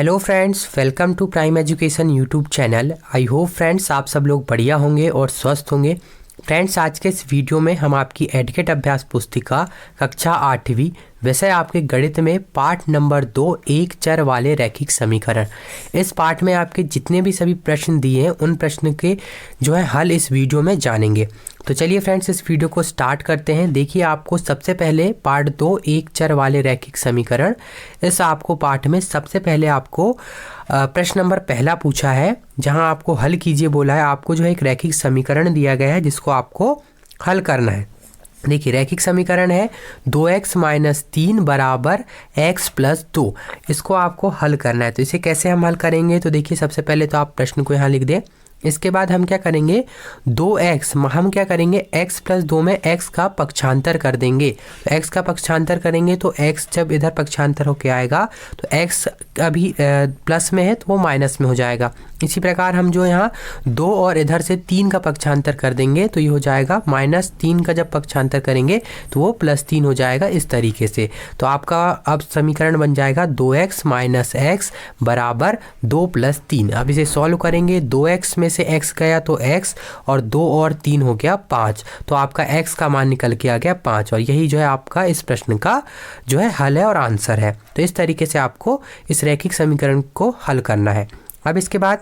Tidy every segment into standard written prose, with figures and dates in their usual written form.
Hello friends, welcome to Prime Education YouTube channel. I hope friends आप सब लोग बढ़िया होंगे और स्वस्थ होंगे। फ्रेंड्स, आज के इस वीडियो में हम आपकी एडकेट अभ्यास पुस्तिका कक्षा 8वीं विषय आपके गणित में पाठ नंबर 2 एक चर वाले रैखिक समीकरण, इस पाठ में आपके जितने भी सभी प्रश्न दिए हैं उन प्रश्न के जो है हल इस वीडियो में जानेंगे। तो चलिए फ्रेंड्स, इस वीडियो को स्टार्ट करते हैं। देखिए, आपको सबसे पहले पाठ 2 एक चर वाले रैखिक समीकरण, इस आपको पाठ में सबसे पहले आपको प्रश्न नंबर पहला पूछा है, जहां आपको हल कीजिए बोला है। आपको जो है एक रैखिक समीकरण दिया गया है जिसको आपको हल करना है। देखिए, रैखिक समीकरण है 2x - 3 बराबर x + 2। इसको आपको हल करना है। तो इसे कैसे हम हल करेंगे? तो देखिए, सबसे पहले तो आप प्रश्न को यहाँ लिख दें। इसके बाद हम क्या करेंगे, 2x हम क्या करेंगे, x + 2 में x का पक्षांतर कर देंगे। तो x का पक्षांतर करेंगे तो x जब इधर पक्षांतर होके आएगा तो x अभी प्लस में है तो वो माइनस में हो जाएगा। इसी प्रकार हम जो यहाँ 2 और इधर से 3 का पक्षांतर कर देंगे तो ये हो जाएगा -3 का जब पक्षांतर करेंगे तो वो +3 हो जाएगा। इस तरीके से तो आपका अब समीकरण बन जाएगा 2x - x बराबर 2 + 3। अब इसे सॉल्व करेंगे। 2x में से x गया तो x और 2 और 3 हो गया 5। तो आपका x का मान निकल के आ गया 5 और यही जो है आपका इस प्रश्न का जो है हल है और आंसर है। तो इस तरीके से आपको इस रैखिक समीकरण को हल करना है। अब इसके बाद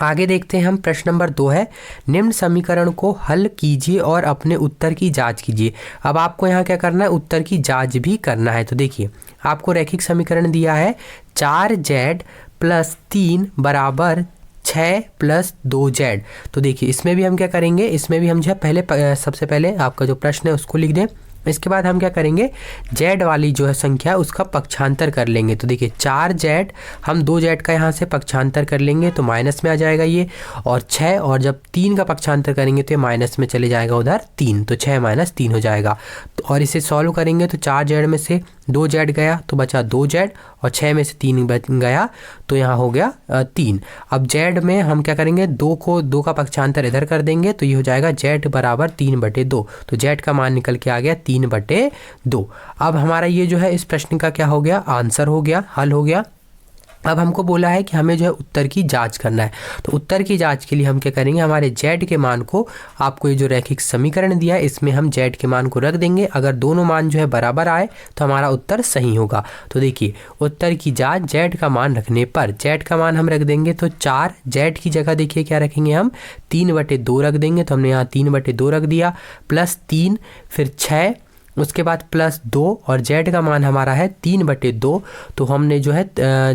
आगे देखते हैं हम। प्रश्न नंबर 2 है, निम्न समीकरण को हल कीजिए और अपने उत्तर की जांच कीजिए। अब आपको यहाँ क्या करना है, उत्तर की जांच भी करना है। तो देखिए, आपको रैखिक समीकरण दिया है 4z + 3 बराबर 6 + 2z। तो देखिए, इसमें भी हम क्या करेंगे, इसमें भी हम जो है पहले सबसे पहले आपका जो प्रश्न है उसको लिख दें। इसके बाद हम क्या करेंगे, z वाली जो है संख्या उसका पक्षांतर कर लेंगे। तो देखिए, 4z हम 2z का यहाँ से पक्षांतर कर लेंगे तो माइनस में आ जाएगा ये, और 6 और जब 3 का पक्षांतर करेंगे तो ये माइनस में चले जाएगा उधर 3, तो 6 - 3 हो जाएगा। तो और इसे सॉल्व करेंगे तो 4z में से 2z गया तो बचा 2z और 6 में से 3 गया तो यहाँ हो गया 3। अब z में हम क्या करेंगे, 2 का पक्षांतर इधर कर देंगे तो ये हो जाएगा z बराबर 3/2। तो z का मान निकल के आ गया 3/2। अब हमारा ये जो है इस प्रश्न का क्या हो गया, आंसर हो गया, हल हो गया। अब हमको बोला है कि हमें जो है उत्तर की जांच करना है। तो उत्तर की जांच के लिए हम क्या करेंगे, हमारे z के मान को, आपको ये जो रैखिक समीकरण दिया है इसमें हम z के मान को रख देंगे। अगर दोनों मान जो है बराबर आए तो हमारा उत्तर सही होगा। तो देखिए, उत्तर की जांच z का मान रखने पर, z का मान हम रख देंगे तो 4, z की जगह देखिए क्या रखेंगे हम, 3/2 रख देंगे। तो हमने यहाँ 3/2 रख दिया, +3 फिर 6, उसके बाद +2 और z का मान हमारा है 3/2। तो हमने जो है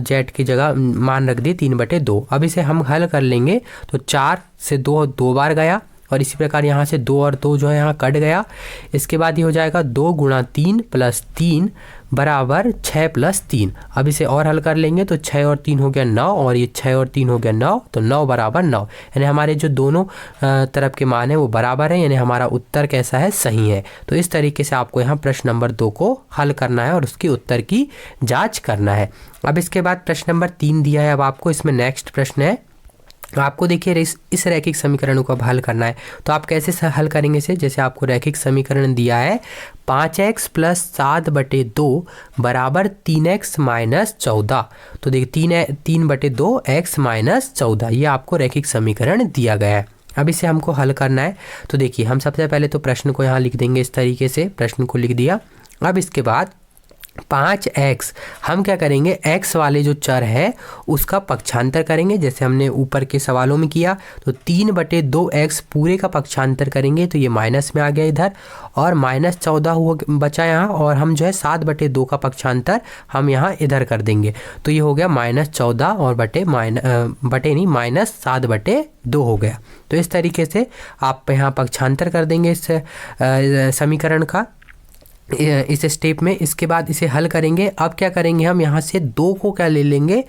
z की जगह मान रख दी 3/2। अब इसे हम हल कर लेंगे तो 4 से 2 बार गया और इसी प्रकार यहाँ से 2 और 2 जो है यहाँ कट गया। इसके बाद ये हो जाएगा 2 × 3 + 3 बराबर 6 + 3। अब इसे और हल कर लेंगे तो 6 और 3 हो गया 9 और ये 6 और 3 हो गया 9, तो 9 बराबर 9। यानी हमारे जो दोनों तरफ के मान है वो बराबर है, यानी हमारा उत्तर कैसा है, सही है। तो इस तरीके से आपको यहाँ प्रश्न नंबर 2 को हल करना है और उसकी उत्तर की जाँच करना है। अब इसके बाद प्रश्न नंबर 3 दिया है। अब आपको इसमें नेक्स्ट प्रश्न है, आपको देखिए इस रैखिक समीकरण को अब हल करना है। तो आप कैसे हल करेंगे इसे, जैसे आपको रैखिक समीकरण दिया है 5x + 7/2 बराबर 3x - 14। तो देखिए 3/2 x - 14, ये आपको रैखिक समीकरण दिया गया है। अब इसे हमको हल करना है। तो देखिए, हम सबसे पहले तो प्रश्न को यहाँ लिख देंगे। इस तरीके से प्रश्न को लिख दिया। अब इसके बाद 5x हम क्या करेंगे, x वाले जो चर है उसका पक्षांतर करेंगे, जैसे हमने ऊपर के सवालों में किया। तो 3/2x पूरे का पक्षांतर करेंगे तो ये माइनस में आ गया इधर, और -14 हुआ बचा यहाँ, और हम जो है 7/2 का पक्षांतर हम यहाँ इधर कर देंगे तो ये हो गया -14 और -7/2 हो गया। तो इस तरीके से आप यहाँ पक्षांतर कर देंगे इस समीकरण का इस स्टेप में। इसके बाद इसे हल करेंगे। अब क्या करेंगे, हम यहाँ से 2 को क्या ले लेंगे,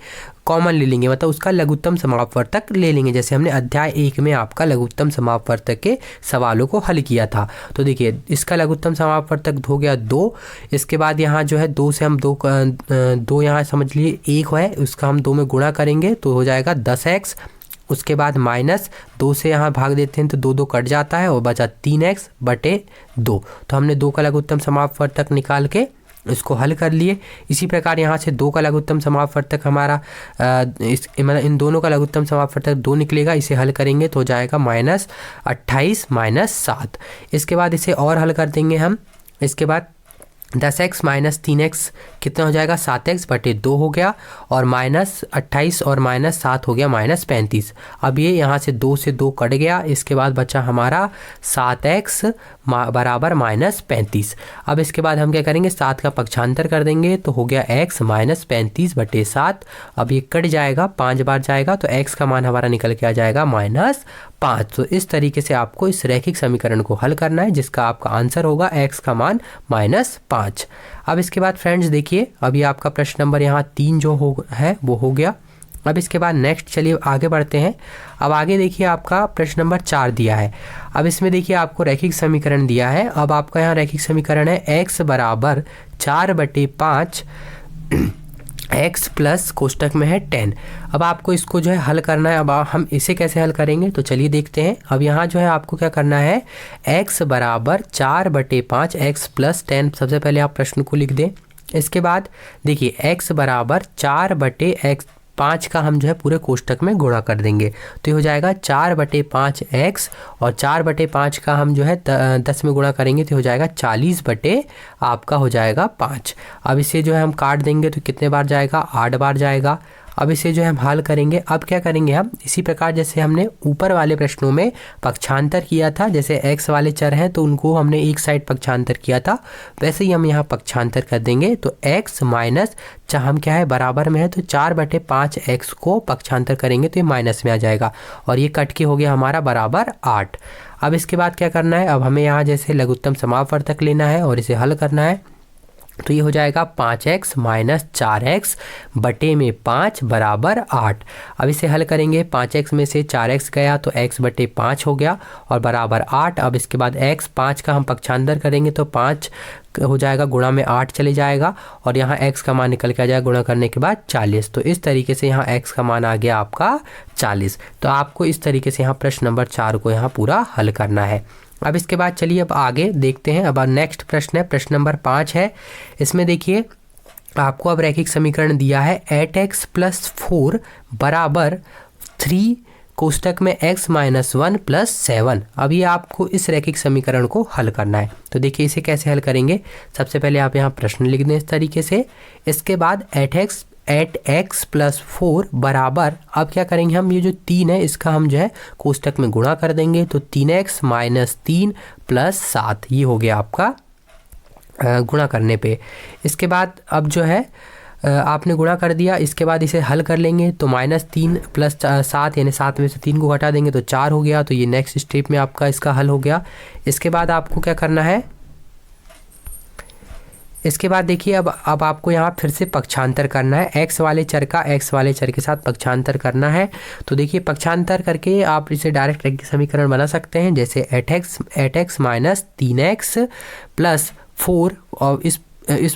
कॉमन ले लेंगे, मतलब उसका लघुत्तम समापवर्तक ले लेंगे, जैसे हमने अध्याय 1 में आपका लघुत्तम समापवर्तक के सवालों को हल किया था। तो देखिए, इसका लघुत्तम समापवर्तक हो गया 2। इसके बाद यहाँ जो है 2 से हम 2 यहाँ समझ लिए 1 है, उसका हम 2 में गुणा करेंगे तो हो जाएगा 10x। उसके बाद -2 से यहाँ भाग देते हैं तो 2 कट जाता है और बचा 3x/2। तो हमने 2 का लघुत्तम समापवर्तक निकाल के इसको हल कर लिए। इसी प्रकार यहाँ से 2 का लघुत्तम समापवर्तक हमारा मतलब इन दोनों का लघुत्तम समापवर्तक 2 निकलेगा। इसे हल करेंगे तो हो जाएगा -28 -7। इसके बाद इसे और हल कर देंगे हम। इसके बाद 10x - 3x कितना हो जाएगा 7x/2 हो गया, और -28 और -7 हो गया -35। अब ये यहाँ से 2 से 2 कट गया। इसके बाद बचा हमारा 7x बराबर -35। अब इसके बाद हम क्या करेंगे, 7 का पक्षांतर कर देंगे तो हो गया x -35/7। अब ये कट जाएगा, 5 बार जाएगा तो x का मान हमारा निकल के आ जाएगा -5। तो इस तरीके से आपको इस रैखिक समीकरण को हल करना है, जिसका आपका आंसर होगा x का मान -5। अब इसके बाद फ्रेंड्स देखिए, अभी आपका प्रश्न नंबर यहाँ 3 जो है वो हो गया। अब इसके बाद नेक्स्ट चलिए आगे बढ़ते हैं। अब आगे देखिए आपका प्रश्न नंबर 4 दिया है। अब इसमें देखिए आपको रैखिक समीकरण दिया है। अब आपका यहाँ रैखिक समीकरण है x बराबर 4/5 x प्लस कोष्टक में है 10। अब आपको इसको जो है हल करना है। अब हम इसे कैसे हल करेंगे तो चलिए देखते हैं। अब यहाँ जो है आपको क्या करना है, x बराबर 4/5 x प्लस 10। सबसे पहले आप प्रश्न को लिख दें। इसके बाद देखिए x बराबर 4/5 का हम जो है पूरे कोष्टक में गुणा कर देंगे तो ये हो जाएगा 4/5 x, और 4/5 का हम जो है 10 में गुणा करेंगे तो हो जाएगा 40 आपका हो जाएगा 5। अब इसे जो है हम काट देंगे तो कितने बार जाएगा, 8 बार जाएगा। अब इसे जो है हम हल करेंगे। अब क्या करेंगे हम, इसी प्रकार जैसे हमने ऊपर वाले प्रश्नों में पक्षांतर किया था, जैसे x वाले चर हैं तो उनको हमने एक साइड पक्षांतर किया था, वैसे ही हम यहाँ पक्षांतर कर देंगे। तो x माइनस हम क्या है बराबर में है तो 4/5 x को पक्षांतर करेंगे तो ये माइनस में आ जाएगा, और ये कट के हो गया हमारा बराबर 8। अब इसके बाद क्या करना है, अब हमें यहाँ जैसे लघुत्तम समापवर्तक लेना है और इसे हल करना है। तो ये हो जाएगा 5x माइनस 4x बटे में 5 बराबर 8। अब इसे हल करेंगे, 5x में से 4x गया तो x बटे 5 हो गया और बराबर 8। अब इसके बाद x 5 का हम पक्षांतर करेंगे तो 5 हो जाएगा गुणा में 8 चले जाएगा, और यहाँ x का मान निकल के आ जाएगा गुणा करने के बाद 40। तो इस तरीके से यहाँ x का मान आ गया आपका 40। तो आपको इस तरीके से यहाँ प्रश्न नंबर 4 को यहाँ पूरा हल करना है। अब इसके बाद चलिए अब आगे देखते हैं। अब नेक्स्ट प्रश्न है, प्रश्न नंबर 5 है। इसमें देखिए आपको अब रैखिक समीकरण दिया है 8x + 4 बराबर 3 कोष्टक में x - 1 + 7। अब ये आपको इस रैखिक समीकरण को हल करना है। तो देखिए इसे कैसे हल करेंगे, सबसे पहले आप यहाँ प्रश्न लिख दें इस तरीके से। इसके बाद 8x + 4 बराबर, अब क्या करेंगे हम, ये जो 3 है इसका हम जो है कोष्टक में गुणा कर देंगे तो 3x - 3 + 7 ये हो गया आपका गुणा करने पे। इसके बाद अब जो है आपने गुणा कर दिया। इसके बाद इसे हल कर लेंगे तो -3 + 7 यानी 7 में से 3 को हटा देंगे तो 4 हो गया। तो ये नेक्स्ट स्टेप में आपका इसका हल हो गया। इसके बाद आपको क्या करना है, इसके बाद देखिए अब आपको यहाँ फिर से पक्षांतर करना है। x वाले चर का x वाले चर के साथ पक्षांतर करना है। तो देखिए पक्षांतर करके आप इसे डायरेक्ट रैखिक समीकरण बना सकते हैं, जैसे 8x माइनस 3x + 4, और इस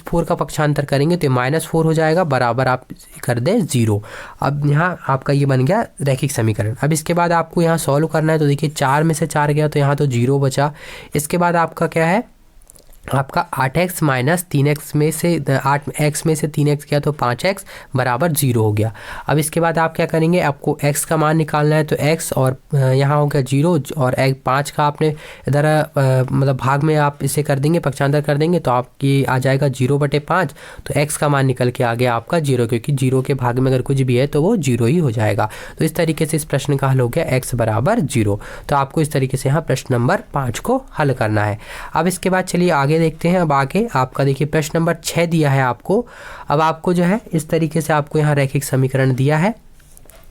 4 का पक्षांतर करेंगे तो -4 हो जाएगा, बराबर आप कर दें 0। अब यहाँ आपका ये बन गया रैखिक समीकरण। अब इसके बाद आपको यहाँ सॉल्व करना है। तो देखिए 4 में से 4 गया तो यहाँ तो 0 बचा। इसके बाद आपका क्या है, आपका 8x माइनस 3x में से 8x में से 3x गया तो 5x बराबर 0 हो गया। अब इसके बाद आप क्या करेंगे, आपको x का मान निकालना है। तो x और यहाँ हो गया 0, और 5 का आपने इधर मतलब भाग में आप इसे कर देंगे, पक्षांतर कर देंगे तो आपकी आ जाएगा 0/5। तो x का मान निकल के आ गया आपका 0, क्योंकि 0 के भाग में अगर कुछ भी है तो वो 0 ही हो जाएगा। तो इस तरीके से इस प्रश्न का हल हो गया x बराबर 0। तो आपको इस तरीके से यहाँ प्रश्न नंबर 5 को हल करना है। अब इसके बाद चलिए आगे देखते हैं। अब आगे आपका देखिए प्रश्न नंबर 6 दिया है आपको। अब आपको जो है इस तरीके से आपको यहाँ रैखिक समीकरण दिया है,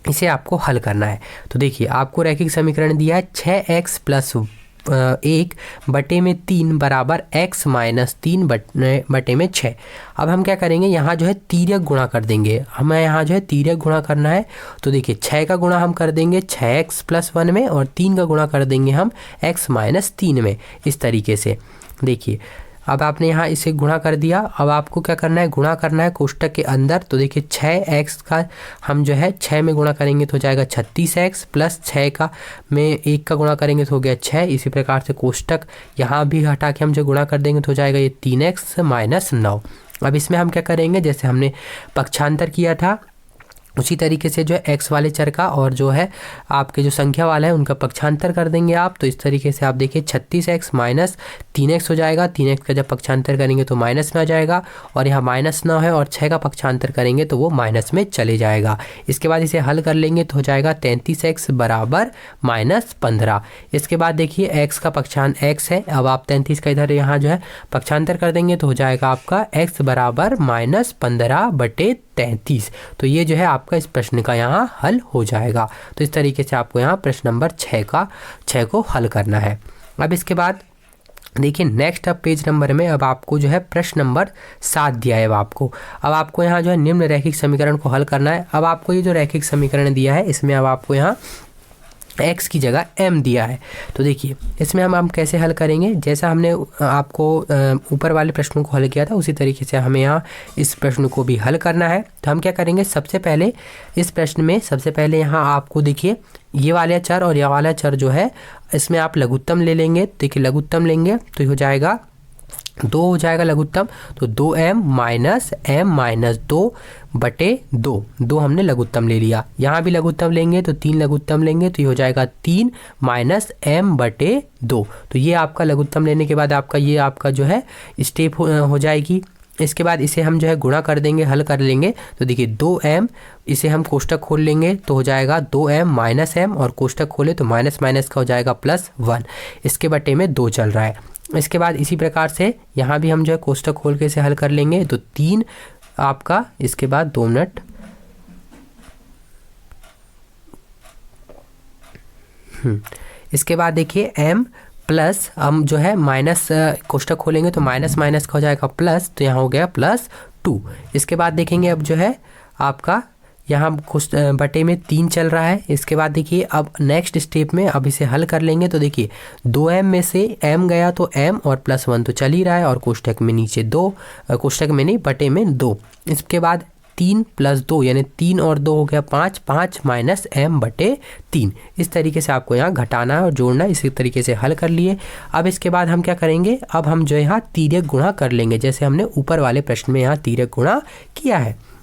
इसे आपको हल करना है। तो देखिए आपको रैखिक समीकरण दिया है 6x + 1 बटे में 3 बराबर x - 3 बटे में 6। अब हम क्या करेंगे, यहाँ जो है तिर्यक गुणा कर देंगे। हमें यहाँ जो है तिर्यक गुणा करना है। तो देखिए 6 का गुणा हम कर देंगे 6x + 1 में, और 3 का गुणा कर देंगे हम x - 3 में। इस तरीके से देखिए अब आपने यहाँ इसे गुणा कर दिया। अब आपको क्या करना है, गुणा करना है कोष्टक के अंदर। तो देखिए 6x का हम जो है 6 में गुणा करेंगे तो हो जाएगा 36x प्लस 6 का में 1 का गुणा करेंगे तो हो गया 6। इसी प्रकार से कोष्टक यहाँ भी हटा के हम जो गुणा कर देंगे तो हो जाएगा ये 3x माइनस 9। अब इसमें हम क्या करेंगे, जैसे हमने पक्षांतर किया था उसी तरीके से जो है एक्स वाले चर का और जो है आपके जो संख्या वाला है उनका पक्षांतर कर देंगे आप। तो इस तरीके से आप देखिए 36x माइनस 3x हो जाएगा। 3x का जब पक्षांतर करेंगे तो माइनस में आ जाएगा और यहाँ -9 है और 6 का पक्षांतर करेंगे तो वो माइनस में चले जाएगा। इसके बाद इसे हल कर लेंगे तो हो जाएगा 33x बराबर -15। इसके बाद देखिए x का पक्षांत x है। अब आप 33 का इधर यहाँ जो है पक्षांतर कर देंगे तो हो जाएगा आपका x बराबर -15/33। तो ये जो है आपका इस प्रश्न का यहाँ हल हो जाएगा। तो इस तरीके से आपको यहाँ प्रश्न नंबर 6 को हल करना है। अब इसके बाद देखिए नेक्स्ट अब पेज नंबर में अब आपको जो है प्रश्न नंबर 7 दिया है। अब आपको यहाँ जो है निम्न रैखिक समीकरण को हल करना है। अब आपको ये जो रैखिक समीकरण दिया है इसमें अब आपको यहाँ x की जगह m दिया है। तो देखिए इसमें हम कैसे हल करेंगे, जैसा हमने आपको ऊपर वाले प्रश्नों को हल किया था उसी तरीके से हमें यहाँ इस प्रश्न को भी हल करना है। तो हम क्या करेंगे, सबसे पहले इस प्रश्न में सबसे पहले यहाँ आपको देखिए ये वाला चर और यह वाला चर जो है इसमें आप लघुत्तम ले लेंगे। देखिए लघुत्तम लेंगे तो हो जाएगा 2 हो जाएगा लघुत्तम। तो 2m माइनस m माइनस 2/2 हमने लघुत्तम ले लिया। यहाँ भी लघुत्तम लेंगे तो 3 लघुत्तम लेंगे तो ये हो जाएगा 3 माइनस m/2। तो ये आपका लघुत्तम लेने के बाद आपका ये आपका जो है स्टेप हो जाएगी। इसके बाद इसे हम जो है गुणा कर देंगे, हल कर लेंगे। तो देखिए 2m, इसे हम कोष्टक खोल लेंगे तो हो जाएगा 2m माइनस m और कोष्टक खोले तो माइनस माइनस का हो जाएगा +1। इसके बटे में 2 चल रहा है। इसके बाद इसी प्रकार से यहाँ भी हम जो है कोष्टक खोल के इसे हल कर लेंगे तो 3 आपका। इसके बाद 2 मिनट इसके बाद देखिए m प्लस हम जो है माइनस कोष्टक खोलेंगे तो माइनस माइनस का हो जाएगा प्लस, तो यहाँ हो गया +2। इसके बाद देखेंगे अब जो है आपका यहाँ बटे में 3 चल रहा है। इसके बाद देखिए अब नेक्स्ट स्टेप में अब इसे हल कर लेंगे। तो देखिए 2m में से m गया तो m और +1 तो चल ही रहा है और कोष्टक में नीचे 2, कोष्टक में नहीं बटे में 2। इसके बाद 3 + 2 यानी 3 और 2 हो गया 5, 5 माइनस m/3। इस तरीके से आपको यहाँ घटाना है और जोड़ना है। इसी तरीके से हल कर लिए। अब इसके बाद हम क्या करेंगे, अब हम जो यहाँ तिर्यक गुणा कर लेंगे जैसे हमने ऊपर वाले प्रश्न में यहाँ तिर्यक गुणा किया है।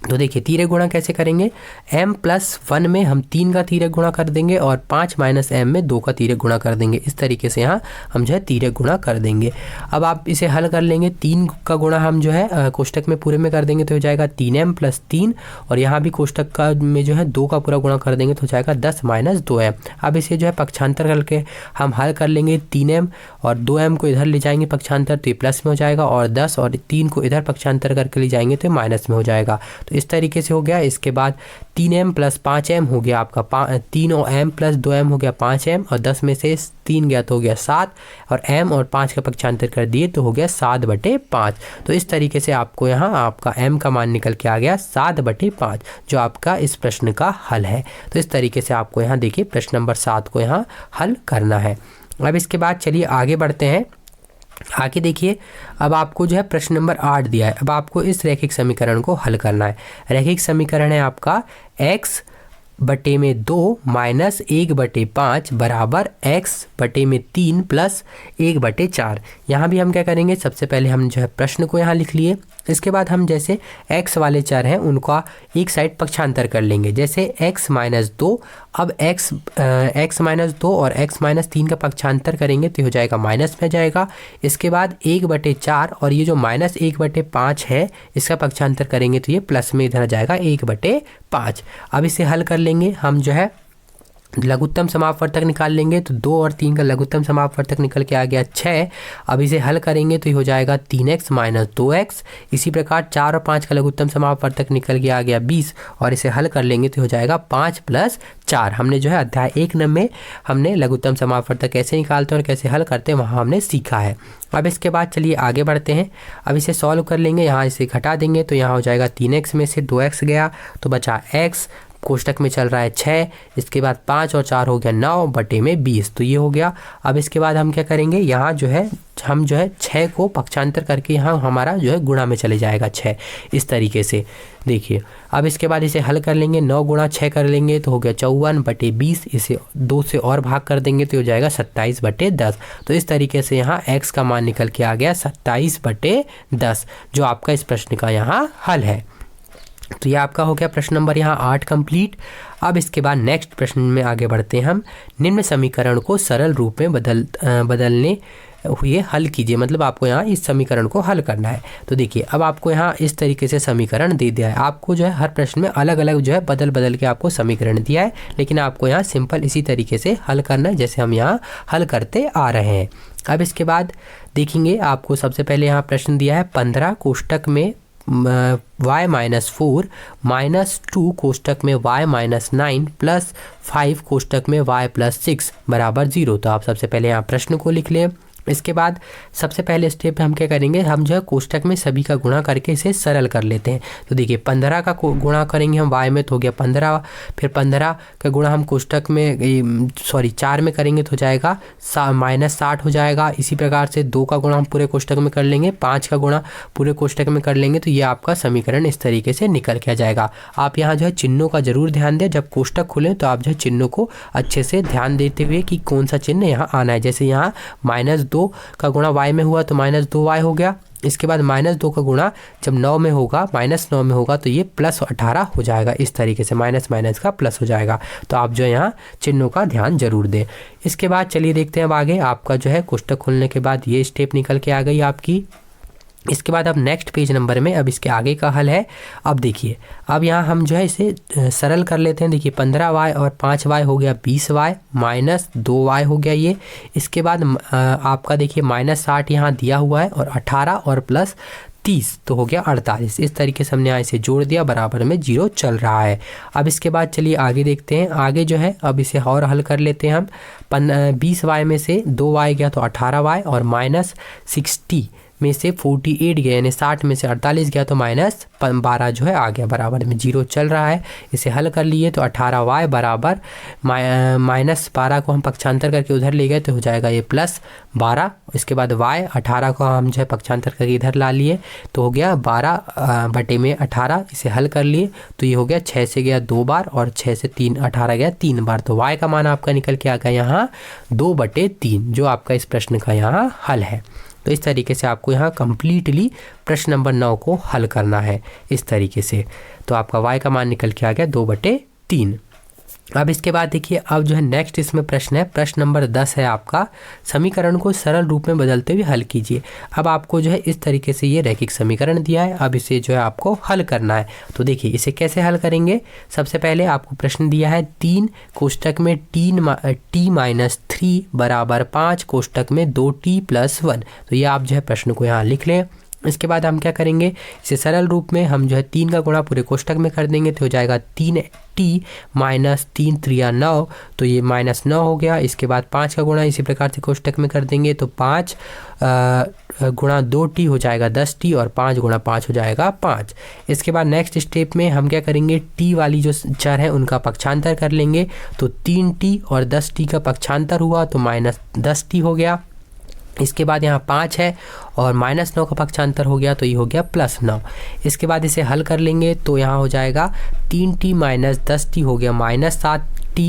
तो देखिए तिर्यक गुणा कैसे करेंगे, m+1 में हम 3 का तिर्यक गुणा कर देंगे और 5 माइनस m में 2 का तिर्यक गुणा कर देंगे। इस तरीके से यहाँ हम जो है तिर्यक गुणा कर देंगे। अब आप इसे हल कर लेंगे। 3 का गुणा हम जो है कोष्टक में पूरे में कर देंगे तो हो जाएगा 3m + 3 और यहाँ भी कोष्टक का में जो है 2 का पूरा गुणा कर देंगे तो हो जाएगा 10 माइनस 2m। अब इसे जो है पक्षांतर करके हम हल कर लेंगे। 3m और 2m को इधर ले जाएंगे पक्षांतर तो ये प्लस में हो जाएगा और 10 और 3 को इधर पक्षांतर करके ले जाएंगे तो माइनस में हो जाएगा। तो इस तरीके से हो गया। इसके बाद 3m + 5m हो गया आपका 3 और m + 2m हो गया 5m और 10 में से 3 गया तो हो गया 7 और m और 5 का पक्षांतर कर दिए तो हो गया 7/5। तो इस तरीके से आपको यहाँ आपका m का मान निकल के आ गया 7/5 जो आपका इस प्रश्न का हल है। तो इस तरीके से आपको यहाँ देखिए प्रश्न नंबर 7 को यहाँ हल करना है। अब इसके बाद चलिए आगे बढ़ते हैं। आगे देखिए अब आपको जो है प्रश्न नंबर 8 दिया है। अब आपको इस रैखिक समीकरण को हल करना है। रैखिक समीकरण है आपका x/2 माइनस 1/5 बराबर x/3 प्लस 1/4। यहाँ भी हम क्या करेंगे, सबसे पहले हम जो है प्रश्न को यहाँ लिख लिए। इसके बाद हम जैसे x वाले चर हैं उनका एक साइड पक्षांतर कर लेंगे जैसे x-2। अब x -2 और x-3 का पक्षांतर करेंगे तो हो जाएगा माइनस में जाएगा। इसके बाद 1/4 और ये जो -1/5 है इसका पक्षांतर करेंगे तो ये प्लस में इधर आ जाएगा 1/5। अब इसे हल कर लेंगे हम जो है लघुत्तम समापवर्तक निकाल लेंगे तो 2 और 3 का लघुत्तम समापवर्तक निकल के आ गया 6। अब इसे हल करेंगे तो ये हो जाएगा 3x माइनस 2x। इसी प्रकार 4 और 5 का लघुत्तम समापवर्तक निकल के आ गया 20 और इसे हल कर लेंगे तो हो जाएगा 5 + 4। हमने जो है अध्याय 1 में हमने लघुत्तम समापवर्तक कैसे निकालते हैं और कैसे हल करते हैं वहाँ हमने सीखा है। अब इसके बाद चलिए आगे बढ़ते हैं। अब इसे सॉल्व कर लेंगे। यहाँ इसे घटा देंगे तो यहाँ हो जाएगा 3x में से 2x गया तो बचा x कोष्टक में चल रहा है 6, इसके बाद 5 और 4 हो गया 9/20, तो ये हो गया। अब इसके बाद हम क्या करेंगे, यहाँ जो है हम जो है 6 को पक्षांतर करके यहाँ हमारा जो है गुणा में चले जाएगा 6, इस तरीके से देखिए। अब इसके बाद इसे हल कर लेंगे, 9 गुणा 6 कर लेंगे तो हो गया 54/20, इसे 2 से और भाग कर देंगे तो हो जाएगा 27/10। तो इस तरीके से यहाँ x का मान निकल के आ गया 27/10, जो आपका इस प्रश्न का यहाँ हल है। तो ये आपका हो गया प्रश्न नंबर यहाँ 8 कंप्लीट। अब इसके बाद नेक्स्ट प्रश्न में आगे बढ़ते हैं हम। निम्न समीकरण को सरल रूप में बदलने हुए हल कीजिए, मतलब आपको यहाँ इस समीकरण को हल करना है। तो देखिए अब आपको यहाँ इस तरीके से समीकरण दे दिया है, आपको जो है हर प्रश्न में अलग अलग जो है बदल के आपको समीकरण दिया है, लेकिन आपको यहाँ सिंपल इसी तरीके से हल करना है जैसे हम यहाँ हल करते आ रहे हैं। अब इसके बाद देखेंगे, आपको सबसे पहले यहाँ प्रश्न दिया है 15 कोष्टक में y-4 -2 कोष्टक में y-9 प्लस 5 कोष्टक में y+6 बराबर 0। तो आप सबसे पहले यहाँ प्रश्न को लिख लें। इसके बाद सबसे पहले स्टेप पे हम क्या करेंगे, हम जो है कोष्टक में सभी का गुणा करके इसे सरल कर लेते हैं। तो देखिए 15 का गुणा करेंगे हम y में तो हो गया 15, फिर 15 का गुणा हम कोष्टक में 4 में करेंगे तो हो जाएगा -60 हो जाएगा। इसी प्रकार से 2 का गुणा हम पूरे कोष्टक में कर लेंगे, 5 का गुणा पूरे कोष्टक में कर लेंगे, तो ये आपका समीकरण इस तरीके से निकल के आ जाएगा। आप यहाँ जो है चिन्हों का जरूर ध्यान दें, जब कोष्टक खुलें तो आप जो है चिन्हों को अच्छे से ध्यान देते हुए कि कौन सा चिन्ह यहाँ आना है। जैसे यहाँ -2 का गुणा y में हुआ तो -2y हो गया। इसके बाद -2 का गुणा जब 9 में होगा, -9 में होगा तो ये +18 हो जाएगा। इस तरीके से माइनस का प्लस हो जाएगा। तो आप जो यहाँ चिन्हों का ध्यान जरूर दें। इसके बाद चलिए देखते हैं अब आगे। आपका जो है कोष्टक खुलने के बाद ये स्टेप निकल के आ गई आपकी। इसके बाद अब नेक्स्ट पेज नंबर में अब इसके आगे का हल है। अब देखिए अब यहाँ हम जो है इसे सरल कर लेते हैं। देखिए 15y और 5y हो गया 20y, -2y हो गया ये। इसके बाद आपका देखिए -60 यहाँ दिया हुआ है और 18 और +30 तो हो गया 48। इस तरीके से हमने यहाँ इसे जोड़ दिया, बराबर में 0 चल रहा है। अब इसके बाद चलिए आगे देखते हैं। आगे जो है अब इसे और हल कर लेते हैं हम। 20y में से 2y गया तो 18y और -60 में से 48 गया, यानी 60 में से 48 गया तो -12 जो है आ गया, बराबर में 0 चल रहा है। इसे हल कर लिए तो 18y बराबर -12 को हम पक्षांतर करके उधर ले गए तो हो जाएगा ये +12। इसके बाद y 18 को हम जो है पक्षांतर करके इधर ला लिए तो हो गया 12/18। इसे हल कर लिए तो ये हो गया 6 से गया 2 बार और 6 से 3 18 गया 3 बार। तो y का मान आपका निकल के आ गया यहाँ 2/3, जो आपका इस प्रश्न का यहाँ हल है। तो इस तरीके से आपको यहाँ कम्प्लीटली प्रश्न नंबर 9 को हल करना है इस तरीके से। तो आपका y का मान निकल के आ गया 2/3। अब इसके बाद देखिए अब जो है नेक्स्ट इसमें प्रश्न है, प्रश्न नंबर 10 है आपका। समीकरण को सरल रूप में बदलते हुए हल कीजिए। अब आपको जो है इस तरीके से ये रैखिक समीकरण दिया है, अब इसे जो है आपको हल करना है। तो देखिए इसे कैसे हल करेंगे। सबसे पहले आपको प्रश्न दिया है 3 कोष्टक में t-3 बराबर 5 कोष्टक में 2t+1। तो ये आप जो है प्रश्न को यहाँ लिख लें। इसके बाद हम क्या करेंगे, इसे सरल रूप में हम जो है 3 का गुणा पूरे कोष्टक में कर देंगे तो हो जाएगा 3t -3 3 9, तो ये -9 हो गया। इसके बाद 5 का गुणा इसी प्रकार से कोष्टक में कर देंगे तो 5 गुणा 2t हो जाएगा 10t और 5 गुणा 5 हो जाएगा 5। इसके बाद नेक्स्ट स्टेप में हम क्या करेंगे, t वाली जो चर है उनका पक्षांतर कर लेंगे तो 3t और 10t का पक्षांतर हुआ तो -10t हो गया। इसके बाद यहाँ 5 है और -9 का पक्षांतर हो गया तो ये हो गया +9। इसके बाद इसे हल कर लेंगे तो यहाँ हो जाएगा 3t -10t हो गया -7t,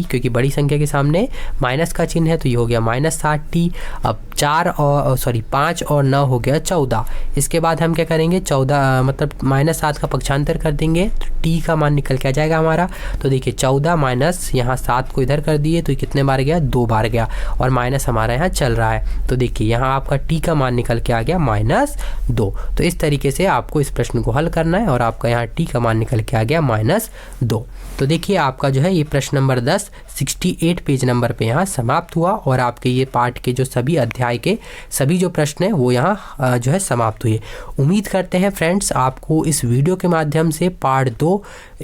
क्योंकि बड़ी संख्या के सामने माइनस का चिन्ह है तो ये हो गया -7t। अब 5 और 9 हो गया 14। इसके बाद हम क्या करेंगे, 14 मतलब -7 का पक्षांतर कर देंगे तो t का मान निकल के आ जाएगा हमारा। तो देखिए 14 माइनस यहाँ 7 को इधर कर दिए तो कितने बार गया, 2 बार गया और माइनस हमारा यहाँ चल रहा है। तो देखिए यहाँ आपका t का मान निकल के आ गया -2। तो इस तरीके से आपको इस प्रश्न को हल करना है और आपका यहाँ t का मान निकल के आ गया -2। तो देखिए आपका जो है ये प्रश्न नंबर 10 68 पेज नंबर पे यहाँ समाप्त हुआ और आपके ये पाठ के जो सभी अध्याय के सभी जो प्रश्न हैं वो यहाँ जो है समाप्त हुए। उम्मीद करते हैं फ्रेंड्स आपको इस वीडियो के माध्यम से पार्ट 2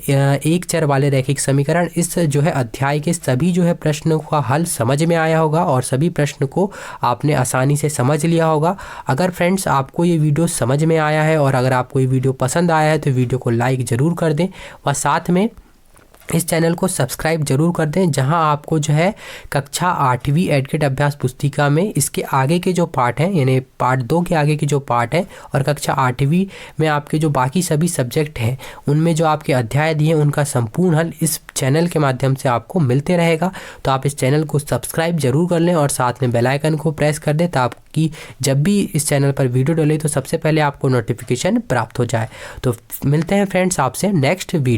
एक चर वाले रैखिक समीकरण इस जो है अध्याय के सभी जो है प्रश्नों का हल समझ में आया होगा और सभी प्रश्न को आपने आसानी से समझ लिया होगा। अगर फ्रेंड्स आपको ये वीडियो समझ में आया है और अगर आपको ये वीडियो पसंद आया है तो वीडियो को लाइक ज़रूर कर दें व साथ में इस चैनल को सब्सक्राइब जरूर कर दें, जहां आपको जो है कक्षा 8वीं एडकेट अभ्यास पुस्तिका में इसके आगे के जो पार्ट हैं, यानी पार्ट 2 के आगे के जो पार्ट हैं और कक्षा 8वीं में आपके जो बाकी सभी सब्जेक्ट हैं उनमें जो आपके अध्याय दिए उनका संपूर्ण हल इस चैनल के माध्यम से आपको मिलते रहेगा। तो आप इस चैनल को सब्सक्राइब जरूर कर लें और साथ में बेल आइकन को प्रेस कर दें ताकि जब भी इस चैनल पर वीडियो डले तो सबसे पहले आपको नोटिफिकेशन प्राप्त हो जाए। तो मिलते हैं फ्रेंड्स आपसे नेक्स्ट वीडियो।